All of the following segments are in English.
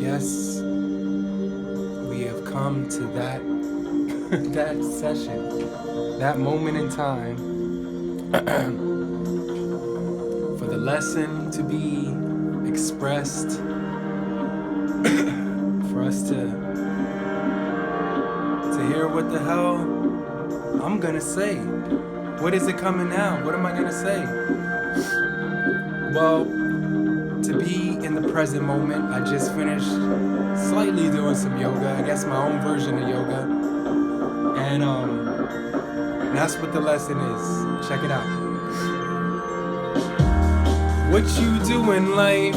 guess we have come to that that session, that moment in time for the lesson to be expressed, for us to hear what the hell I'm gonna say. What is it coming out? What am I gonna say? Well, to be in the present moment, I just finished slightly doing some yoga, I guess my own version of yoga. And that's what the lesson is. Check it out. What you do in life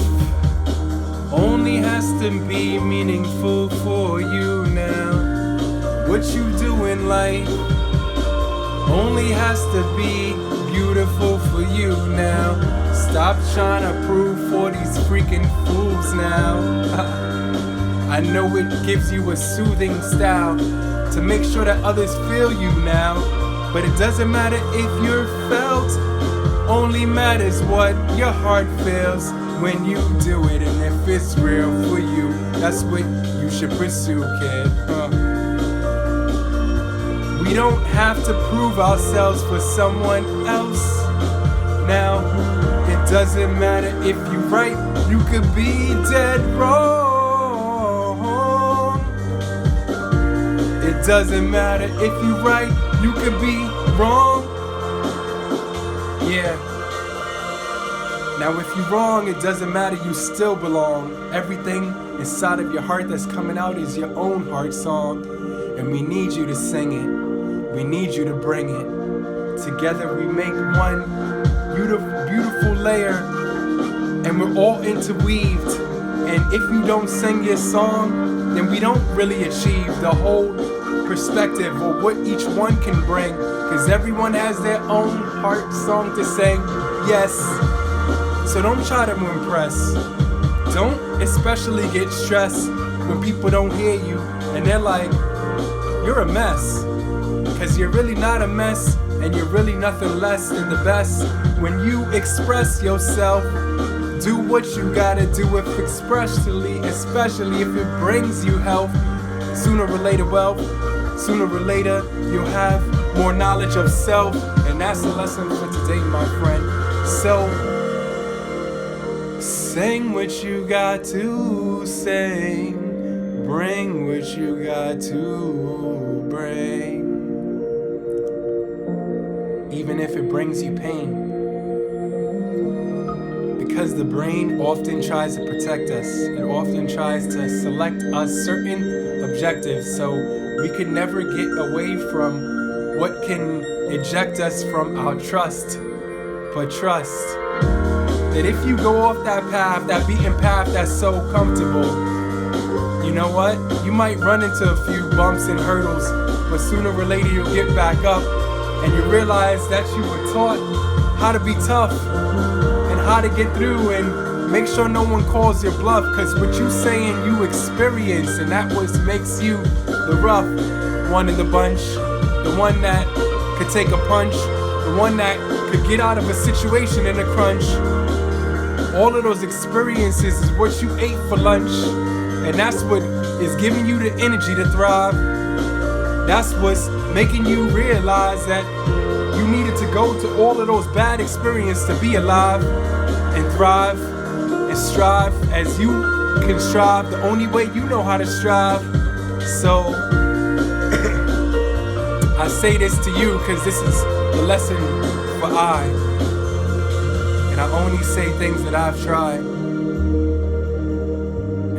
only has to be meaningful for you now. What you do in life only has to be beautiful for you now. Stop trying to prove for these freaking fools now. I know it gives you a soothing style to make sure that others feel you now. But it doesn't matter if you're felt, only matters what your heart feels when you do it. And if it's real for you, that's what you should pursue, kid. We don't have to prove ourselves for someone else. Now, it doesn't matter if you're right, you could be dead wrong. It doesn't matter if you're right, you could be wrong. Yeah. Now if you're wrong, it doesn't matter, you still belong. Everything inside of your heart that's coming out is your own heart song. And we need you to sing it. We need you to bring it. Together we make one beautiful layer, and we're all interweaved. And if you don't sing your song, then we don't really achieve the whole perspective or what each one can bring, because everyone has their own heart song to sing. Yes, so don't try to impress. Don't especially get stressed when people don't hear you and they're like, you're a mess. Because you're really not a mess, and you're really nothing less than the best. When you express yourself, do what you gotta do, especially if it brings you health. Sooner or later, sooner or later, you'll have more knowledge of self. And that's the lesson for today, my friend. So, sing what you got to sing. Bring what you got to bring. Even if it brings you pain. Because the brain often tries to protect us. It often tries to select us certain objectives, so we can never get away from what can eject us from our trust. But trust that if you go off that path, that beaten path that's so comfortable, you know what? You might run into a few bumps and hurdles, but sooner or later you'll get back up. And you realize that you were taught how to be tough and how to get through and make sure no one calls your bluff, because what you saying you experience, and that what makes you the rough one in the bunch, the one that could take a punch, the one that could get out of a situation in a crunch. All of those experiences is what you ate for lunch, and that's what is giving you the energy to thrive. That's what's making you realize that you needed to go to all of those bad experiences to be alive and thrive and strive as you can strive the only way you know how to strive. So I say this to you because this is the lesson for I. And I only say things that I've tried.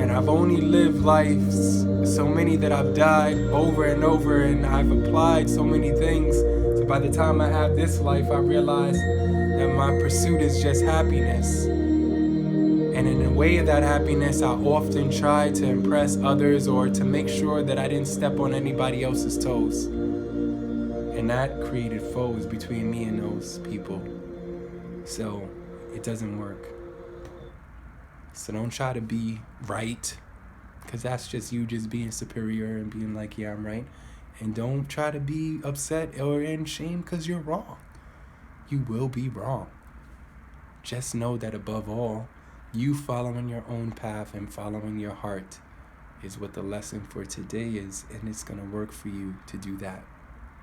And I've only lived lives, so many that I've died over and over, and I've applied so many things. So by the time I have this life, I realize that my pursuit is just happiness. And in the way of that happiness, I often try to impress others or to make sure that I didn't step on anybody else's toes. And that created foes between me and those people. So it doesn't work. So don't try to be right, because that's just you just being superior and being like, yeah, I'm right. And don't try to be upset or in shame because you're wrong. You will be wrong. Just know that above all, You following your own path and following your heart is what the lesson for today is, and it's going to work for you to do that,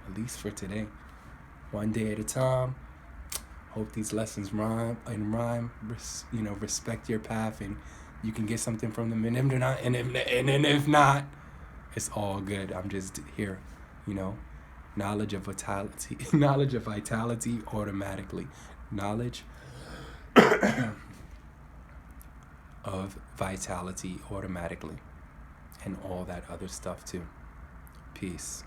at least for today. One day at a time. Hope these lessons rhyme. Respect your path, and you can get something from them. And if not, it's all good. I'm just here, knowledge of vitality, knowledge of vitality automatically, knowledge of vitality automatically, and all that other stuff too. Peace.